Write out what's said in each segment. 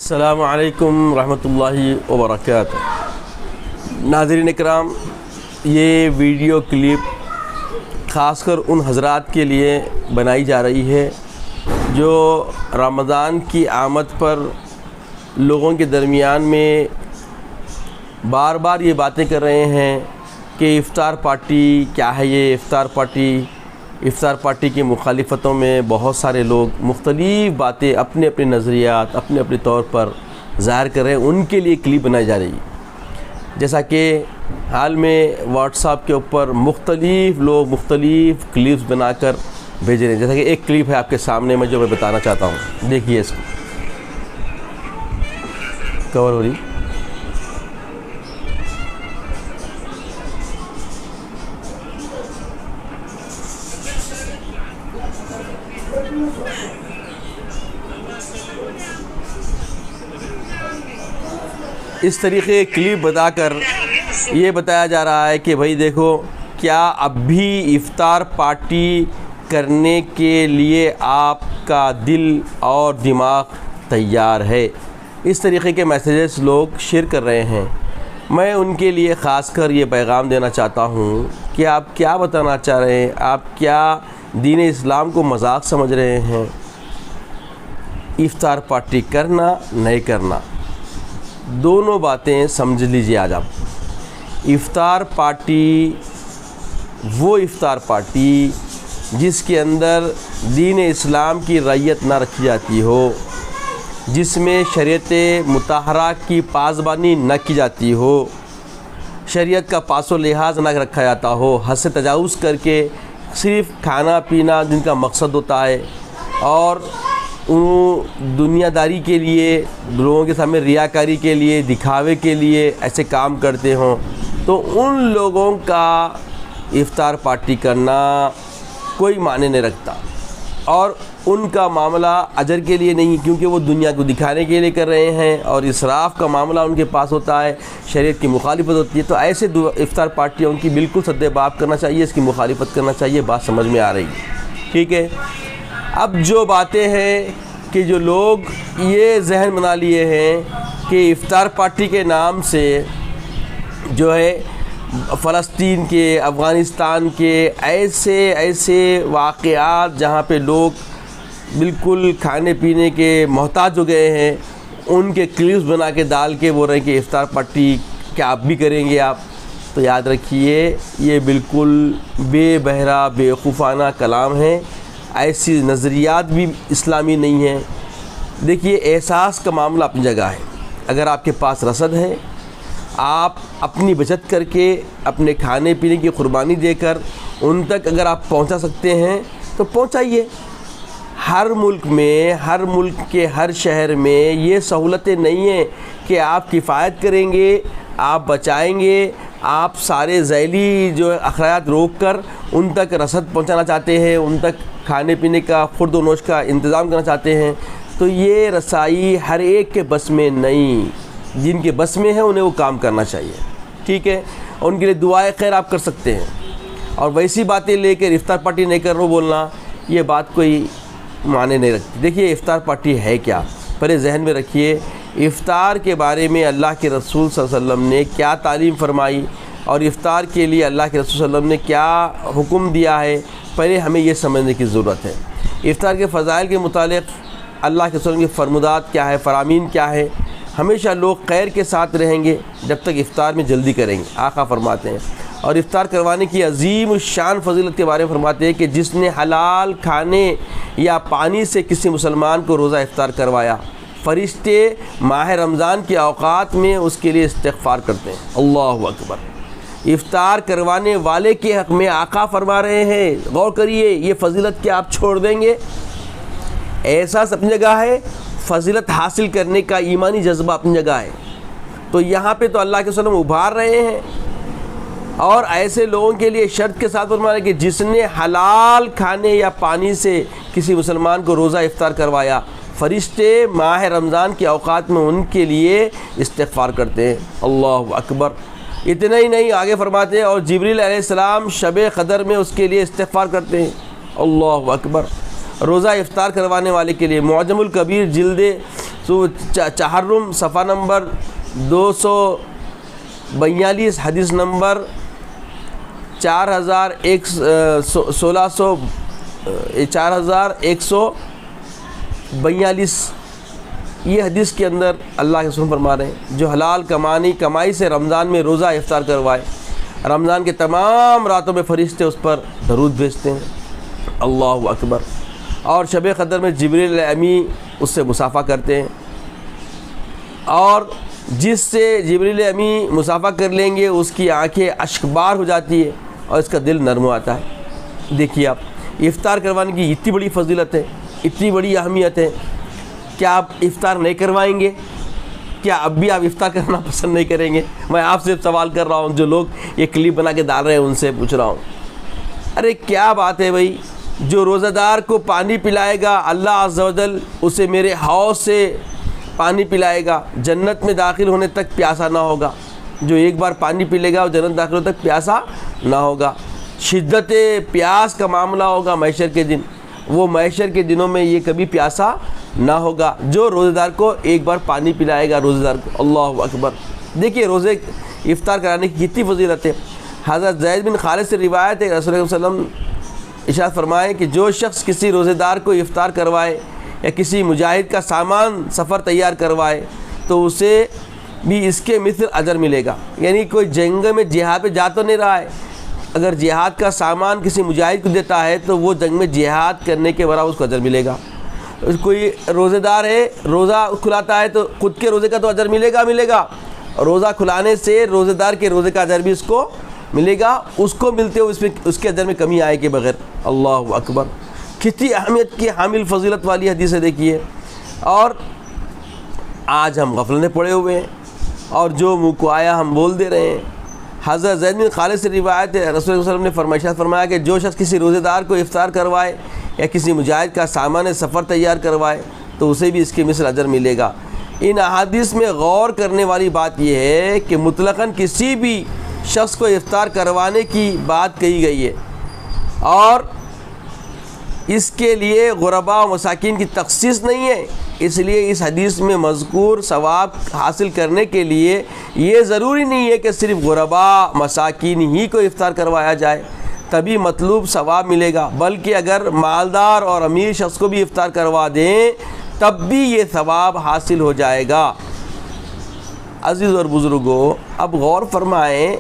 अस्सलामु अलैकुम रहमतुल्लाहि व बरकातुहू। नाज़रीन इकराम, ये वीडियो क्लिप ख़ासकर उन हज़रात के लिए बनाई जा रही है जो रमज़ान की आमद पर लोगों के दरमियान में बार बार ये बातें कर रहे हैं कि इफ़्तार पार्टी क्या है। ये इफ़्तार पार्टी की मुखालिफतों में बहुत सारे लोग मुख्तलिफ़ बातें अपने अपने नज़रियात अपने अपने तौर पर ज़ाहिर कर रहे हैं। उनके लिए क्लिप बनाई जा रही है, जैसा कि हाल में व्हाट्सएप के ऊपर मुख्तलिफ़ लोग मुख्तलिफ़ क्लिप्स बनाकर भेज रहे हैं। जैसा कि एक क्लिप है आपके सामने में जो मैं बताना चाहता हूँ, देखिए इसको। कवर हो रही इस तरीके क्लिप बताकर ये बताया जा रहा है कि भाई देखो, क्या अब भी इफ़्तार पार्टी करने के लिए आपका दिल और दिमाग तैयार है। इस तरीके के मैसेजेस लोग शेयर कर रहे हैं। मैं उनके लिए ख़ासकर ये पैगाम देना चाहता हूँ कि आप क्या बताना चाह रहे हैं, आप क्या दीन इस्लाम को मजाक समझ रहे हैं। इफ़्तार पार्टी करना नहीं करना, दोनों बातें समझ लीजिए। आज आप इफ़्तार पार्टी, वो इफ़्तार पार्टी जिसके अंदर दीन इस्लाम की रैयत ना रखी जाती हो, जिसमें शरीयत मुताहरा की पासबानी न की जाती हो, शरीयत का पासो लिहाज ना रखा जाता हो, हद से तजावुज़ करके सिर्फ़ खाना पीना जिनका मकसद होता है और दुनियादारी के लिए, लोगों के सामने रियाकारी के लिए, दिखावे के लिए ऐसे काम करते हों, तो उन लोगों का इफ़्तार पार्टी करना कोई मायने नहीं रखता। और उनका मामला अजर के लिए नहीं, क्योंकि वो दुनिया को दिखाने के लिए कर रहे हैं और इसराफ़ का मामला उनके पास होता है, शरीयत की मुखालिफत होती है। तो ऐसे इफ़्तार पार्टियों उनकी बिल्कुल सद्देबाब करना चाहिए, इसकी मुखालिफत करना चाहिए। बात समझ में आ रही है, ठीक है। अब जो बातें हैं कि जो लोग ये जहन बना लिए हैं कि इफ़्तार पार्टी के नाम से जो है फ़लस्तीन के, अफ़गानिस्तान के ऐसे वाक़यात जहाँ पे लोग बिल्कुल खाने पीने के मोहताज हो गए हैं, उनके क्लिप्स बना के डाल के बोल रहे हैं कि इफ़्तार पार्टी क्या आप भी करेंगे आप। तो याद रखिए, ये बिल्कुल बेबहरा बेवकूफ़ाना कलाम है। ऐसी नज़रियात भी इस्लामी नहीं है। देखिए, एहसास का मामला अपनी जगह है। अगर आपके पास रसद है, आप अपनी बचत करके अपने खाने पीने की कुर्बानी देकर उन तक अगर आप पहुंचा सकते हैं तो पहुंचाइए। हर मुल्क में, हर मुल्क के हर शहर में ये सहूलतें नहीं हैं कि आप किफ़ायत करेंगे, आप बचाएंगे, आप सारे ज़ैली जो अखराजात रोक कर उन तक रसद पहुंचाना चाहते हैं, उन तक खाने पीने का खुर्द व नोश का इंतज़ाम करना चाहते हैं। तो ये रसाई हर एक के बस में नहीं, जिनके बस में है उन्हें वो काम करना चाहिए, ठीक है। उनके लिए दुआए खैर आप कर सकते हैं। और वैसी बातें लेकर इफ़्तार पार्टी नहीं कर रहा बोलना, ये बात कोई माने नहीं रखती। देखिए, इफ़्तार पार्टी है क्या, पहले जहन में रखिए। इफ़्तार के बारे में अल्लाह के रसूल सल्लल्लाहु अलैहि वसल्लम ने क्या तालीम फरमाई और इफ़्तार के लिए अल्लाह के रसूल सल्लल्लाहु अलैहि वसल्लम ने क्या हुक्म दिया है, पहले हमें ये समझने की ज़रूरत है। इफ़्तार के फ़ज़ाइल के मुतालिक अल्लाह के रसूल की फरमुदात क्या है, फ़रामीन क्या है। हमेशा लोग खैर के साथ रहेंगे जब तक इफ़्तार में जल्दी करेंगे, आका फरमाते हैं। और इफ़्तार करवाने की अजीम शान फजीलत के बारे में फरमाते हैं कि जिसने हलाल खाने या पानी से किसी मुसलमान को रोज़ा इफ़्तार करवाया, फ़रिश्ते माह रमज़ान के औक़ात में उसके लिए इस्तिग़फ़ार करते हैं। अल्लाहु अकबर। इफ़्तार करवाने वाले के हक़ में आका फरमा रहे हैं, गौर करिए, ये फ़जीलत क्या आप छोड़ देंगे। एहसास अपनी जगह है, फ़जीलत हासिल करने का ईमानी जज्बा अपनी जगह है। तो यहाँ पे तो अल्लाह के रसूल उभार रहे हैं और ऐसे लोगों के लिए शर्त के साथ फरमाया कि जिसने हलाल खाने या पानी से किसी मुसलमान को रोज़ा इफ़्तार करवाया, फ़रिश्ते माह रमज़ान के औक़ात में उनके लिए इस्तिग़फ़ार करते हैं। अल्लाहु अकबर। इतना ही नहीं, आगे फरमाते हैं और जिब्रील अलैहिस्सलाम शब क़दर में उसके लिए इस्तिग़फ़ार करते हैं। अल्लाहु अकबर। रोज़ा इफ़्तार करवाने वाले के लिए मुअज्जमुल कबीर जिल्द सो तहर्रुम सफ़ा नंबर 242 हदीस नंबर 4142 ये हदीस के अंदर अल्लाह के रसूल फरमा रहे हैं, जो हलाल कमाई से रमज़ान में रोज़ा इफ्तार करवाए, रमज़ान के तमाम रातों में फ़रिश्ते उस पर दरूद भेजते हैं, अल्लाहु अकबर। और शब क़दर में जिब्रील अमी उससे मुसाफ़ा करते हैं, और जिससे जिब्रील अमी मुसाफ़ा कर लेंगे उसकी आंखें अश्कबार हो जाती है और इसका दिल नरम हो आता है। देखिए आप, इफ़्तार करवाने की इतनी बड़ी फजीलत है, इतनी बड़ी अहमियत है, क्या आप इफ़्तार नहीं करवाएंगे? क्या अब भी आप इफ़्तार करना पसंद नहीं करेंगे? मैं आपसे सवाल कर रहा हूँ, जो लोग ये क्लिप बना के डाल रहे हैं उनसे पूछ रहा हूँ। अरे क्या बात है भाई, जो रोज़ादार को पानी पिलाएगा अल्लाह अज़्ज़ व जल उसे मेरे हौज़ से पानी पिलाएगा, जन्नत में दाखिल होने तक प्यासा ना होगा। जो एक बार पानी पी लेगा वो जन्नत दाखिल होने तक प्यासा ना होगा। शिद्दत प्यास का मामला होगा महशर के दिन, वो महशर के दिनों में ये कभी प्यासा ना होगा जो रोज़ेदार को एक बार पानी पिलाएगा रोज़ेदार को। अल्लाहु अकबर। देखिए रोज़े इफ्तार कराने की कितनी फजीलत है। हज़रत ज़ैद बिन खालिद से रिवायत है, रसूल सल्लल्लाहु अलैहि वसल्लम इरशाद फरमाए कि जो शख्स किसी रोज़ेदार को इफ्तार करवाए या किसी मुजाहिद का सामान सफ़र तैयार करवाए तो उसे भी इसके मिस्ल अजर मिलेगा। यानी कोई जंग में जिहाद पे जा तो नहीं रहा है, अगर जिहाद का सामान किसी मुजाहिद को देता है तो वो जंग में जिहाद करने के बराबर उसको अजर मिलेगा। कोई रोज़ेदार है, रोज़ा खुलाता है तो ख़ुद के रोज़े का तो अजर मिलेगा, रोज़ा खुलाने से रोज़ेदार के रोज़े का अजर भी उसको मिलेगा, उसको मिलते हुए उसमें उसके अजर में कमी आए के बगैर। अल्लाहु अकबर। कितनी अहमियत की हामिल फजीलत वाली हदीस है देखिए। और आज हम गफलत में पड़े हुए हैं और जो मुँह को आया हम बोल दे रहे हैं। हज़रत ज़ैद बिन खालिद से रिवायत है, रसूल सल्लल्लाहु अलैहि वसल्लम ने फरमाया कि जो शख्स किसी रोज़ेदार को इफ्तार करवाए या किसी मुजाहिद का सामान सफ़र तैयार करवाए तो उसे भी इसके मिस्ल अजर मिलेगा। इन अहादीस में गौर करने वाली बात यह है कि मुतलक़न किसी भी शख्स को इफ्तार करवाने की बात कही गई है और इसके लिए गुरबा व मसाकिन की तख़सीस नहीं है। इसलिए इस हदीस में मज़कूर सवाब हासिल करने के लिए ये ज़रूरी नहीं है कि सिर्फ़ गुरबा मसाकिन ही को इफ्तार करवाया जाए तभी मतलूब सवाब मिलेगा, बल्कि अगर मालदार और अमीर शख्स को भी इफ्तार करवा दें तब भी ये सवाब हासिल हो जाएगा। अज़ीज़ और बुज़ुर्गों, अब गौर फरमाएँ,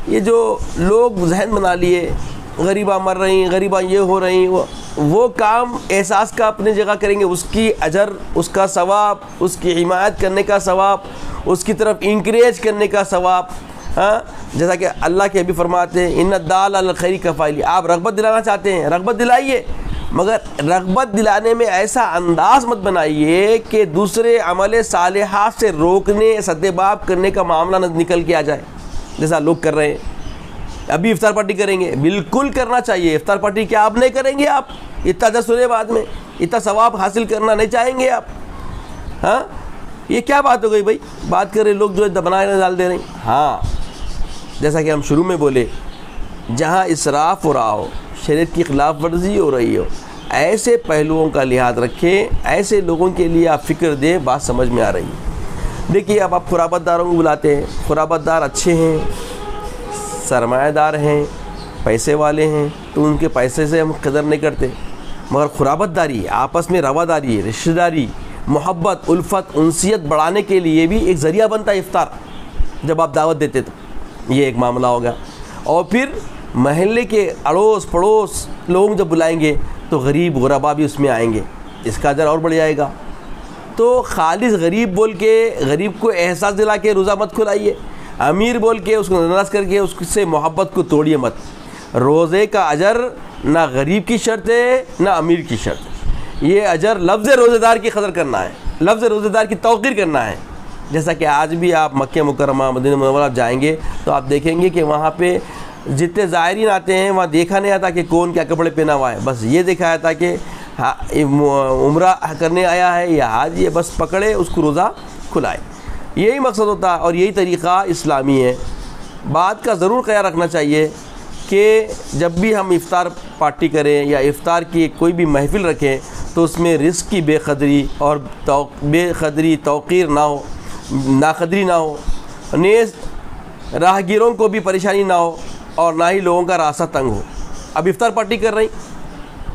ये जो लोग जहन बना लिए गरीबा मर रही, गरीबा ये हो रही, वो काम एहसास का अपनी जगह करेंगे, उसकी अजर, उसका सवाब, उसकी हिमायत करने का सवाब, उसकी तरफ इंकरेज करने का सवाब। हाँ, जैसा कि अल्लाह के अभी फरमाते हैं इन्ना दाल अल खैरी का फ़ाइल। आप रग़बत दिलाना चाहते हैं, रग़बत दिलाइए, मगर रग़बत दिलाने में ऐसा अंदाज़ मत बनाइए कि दूसरे अमल सालिहात से रोकने, सद्देबाब करने का मामला न निकल के आ जाए, जैसा लोग कर रहे हैं। अभी इफ्तार पार्टी करेंगे, बिल्कुल करना चाहिए। इफ्तार पार्टी क्या आप नहीं करेंगे? आप इतना अजर सुने बाद में, इतना सवाब हासिल करना नहीं चाहेंगे आप? हाँ, ये क्या बात हो गई भाई? बात कर रहे लोग जो बनाए डाल दे रहे हैं। हाँ, जैसा कि हम शुरू में बोले, जहाँ इसराफ़ हो रहा हो, शरीयत की खिलाफ वर्जी हो रही हो, ऐसे पहलुओं का लिहाज रखें, ऐसे लोगों के लिए आप फ़िक्र दें। बात समझ में आ रही है। देखिए, अब आप खुराबतदारों को बुलाते हैं, खुराबतदार अच्छे हैं, सरमायादार हैं, पैसे वाले हैं, तो उनके पैसे से हम कदर नहीं करते, मगर खुराबतदारी, आपस में रवादारी, रिश्तेदारी, मोहब्बत, उल्फत, उनसियत बढ़ाने के लिए भी एक ज़रिया बनता है इफ्तार, जब आप दावत देते तो ये एक मामला होगा। और फिर महल्ले के अड़ोस पड़ोस लोग जब बुलाएंगे तो गरीब गुरबा भी उसमें आएंगे, इसका अजर और बढ़ जाएगा। तो खालिस गरीब बोल के, गरीब को एहसास दिला के रोज़ा मत खुलाइए, अमीर बोल के उसको नाराज़ करके उससे मोहब्बत को तोड़िए मत। रोज़े का अजर ना गरीब की शर्त है ना अमीर की शर्त है, ये अजर लफ्ज़ रोज़ेदार की कदर करना है, लफ्ज़ रोज़ेदार की तौक़ीर करना है। जैसा कि आज भी आप मक्के मुकर्रमा, मदीना मुनव्वरा जाएंगे तो आप देखेंगे कि वहाँ पे जितने ज़ायरीन आते हैं वहाँ देखा नहीं आता कि कौन क्या कपड़े पहना हुआ है, बस ये देखा जाता कि हाँ उम्रा करने आया है या हाज, ये बस पकड़े उसको रोज़ा खुलाए, यही मकसद होता है और यही तरीक़ा इस्लामी है। बात का ज़रूर ख्याल रखना चाहिए कि जब भी हम इफ़्तार पार्टी करें या इफ़्तार की कोई भी महफ़िल रखें तो उसमें रिस्क की बेकदरी और बेकदरी तौक़ीर ना हो, नाकदरी ना हो, नेज़ राहगीरों को भी परेशानी ना हो और ना ही लोगों का रास्ता तंग हो। अब इफ्तार पार्टी कर रही,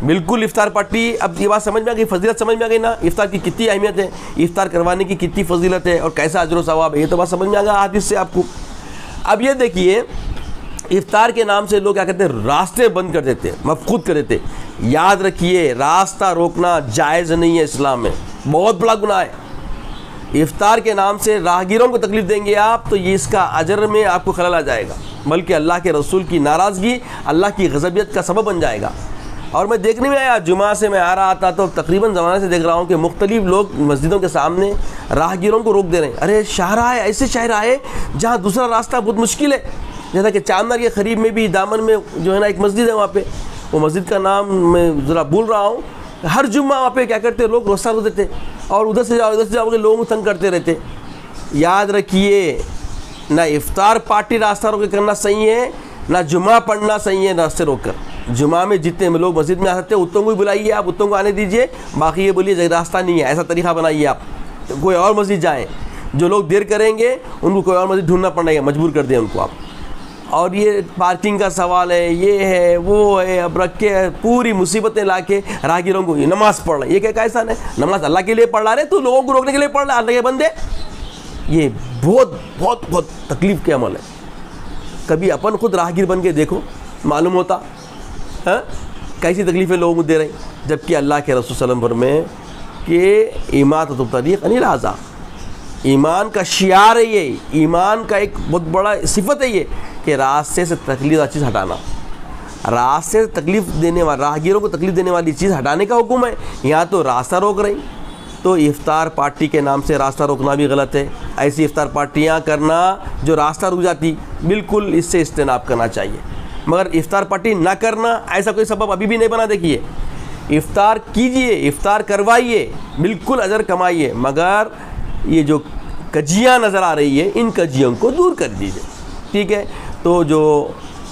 बिल्कुल इफ्तार पार्टी, अब ये बात समझ में आ गई, फजीलत समझ में आ गई ना, इफ्तार की कितनी अहमियत है, इफ्तार करवाने की कितनी फजीलत है और कैसा अजर सवाब है, ये तो बात समझ में आ गया हदीस से आपको। अब ये देखिए, इफ्तार के नाम से लोग क्या करते हैं, रास्ते बंद कर देते, मफकूद कर देते। याद रखिए, रास्ता रोकना जायज़ नहीं है इस्लाम में, बहुत बड़ा गुनाह है। इफ्तार के नाम से राहगीरों को तकलीफ़ देंगे आप, तो ये इसका अजर में आपको खलल आ जाएगा, बल्कि अल्लाह के रसूल की नाराज़गी, अल्लाह की गज़बियत का सबब बन जाएगा। और मैं देखने में आया, जुमा से मैं आ रहा था तो तकरीबन ज़माने से देख रहा हूँ कि मुख्तलिफ लोग मस्जिदों के सामने राहगीरों को रोक दे रहे हैं। अरे शाहराह है, ऐसे शाहराह है जहाँ दूसरा रास्ता बहुत मुश्किल है, जैसा कि चांदर के करीब में भी दामन में जो है ना एक मस्जिद है, वहाँ पे वो मस्जिद का नाम मैं ज़रा भूल रहा हूँ। हर जुम्मा वहाँ पे क्या करते लोग, रास्ता रोक देते और उधर से जाओ के लोगों को तंग करते रहते। याद रखिए, ना इफ्तार पार्टी रास्ता रोक करना सही है, ना जुमा पढ़ना सही है रास्ते रोक कर। जुमा में जितने लोग मस्जिद में आ सकते हैं उतों को ही बुलाइए आप, उतों को आने दीजिए, बाकी ये बोलिए रास्ता नहीं है, ऐसा तरीक़ा बनाइए आप, तो कोई और मस्जिद जाएँ। जो लोग देर करेंगे उनको कोई और मस्जिद ढूंढना पड़ेगा, मजबूर कर दें उनको आप। और ये पार्किंग का सवाल है, ये है वो है, अब रख के पूरी मुसीबतें ला के राहगीरों को नमाज़ पढ़ रहे, ये क्या कैसा है, नमाज अल्लाह के लिए पढ़ रहा है, तो लोगों को रोकने के लिए पढ़ रहा है, अल्लाह के बंदे। ये बहुत बहुत बहुत तकलीफ़ के अमल है। कभी अपन खुद राहगीर बन के देखो, मालूम होता है कैसी तकलीफ़ें लोगों को दे रही, जबकि अल्लाह के रसूल सल्लल्लाहु अलैहि वसल्लम फरमाए कि इमाततु तरीक़ अनिल आज़ा, ईमान का शियार है ये, ईमान का एक बहुत बड़ा सिफत है ये कि रास्ते से तकलीफ चीज़ हटाना, रास्ते से तकलीफ़ देने वाला, राहगीरों को तकलीफ़ देने वाली चीज़ हटाने का हुक्म है। यहाँ तो रास्ता रोक रही, तो इफ्तार पार्टी के नाम से रास्ता रोकना भी गलत है। ऐसी इफ्तार पार्टियाँ करना जो रास्ता रुक जाती, बिल्कुल इससे इज्तनाब करना चाहिए। मगर इफ्तार पार्टी ना करना ऐसा कोई सबब अभी भी नहीं बना। देखिए, इफ्तार कीजिए, इफ्तार करवाइए, बिल्कुल अजर कमाइए, मगर ये जो कजियाँ नज़र आ रही है, इन कजियों को दूर कर दीजिए, ठीक है। तो जो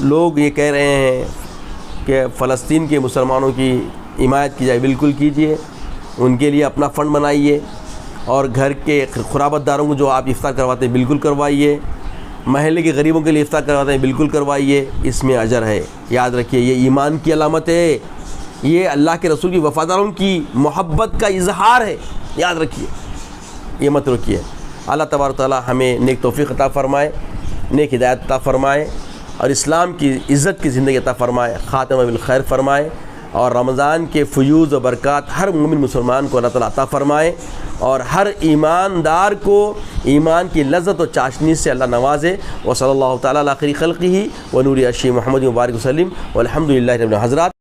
लोग ये कह रहे हैं कि फ़लस्तीन के मुसलमानों की हिमायत की जाए, बिल्कुल कीजिए, उनके लिए अपना फ़ंड बनाइए, और घर के खुराबतदारों को जो आप इफ्तार करवाते हैं बिल्कुल करवाइए, महल्ले के गरीबों के लिए इफ्तार करवाते हैं बिल्कुल करवाइए, इसमें अजर है। याद रखिए, ये ईमान की अलामत है, ये अल्लाह के रसूल की वफ़ादारों की मोहब्बत का इजहार है। याद रखिए, ये मत रुकिए। अल्लाह तबारक व तआला हमें नेक तौफ़ीक़ अता फ़रमाए, नेक हिदायत अता फ़रमाए, और इस्लाम की इज़्ज़त की ज़िंदगी अता फ़रमाए, ख़ातिमा बिल खैर फ़रमाए, और रमज़ान के फ़यूज़ व बरक़ात हर मोमिन मुसलमान को अल्लाह ताला अता फ़रमाए, और हर ईमानदार को ईमान की लज़्ज़त और चाशनी से अल्लाह नवाज़े। व सल्लल्लाहु तआला अला खैरि ख़ल्क़िही व नूरि अर्शी मुहम्मद व बारिक वसल्लम, वल्हम्दुलिल्लाहि रब्बिल आलमीन। हज़रात।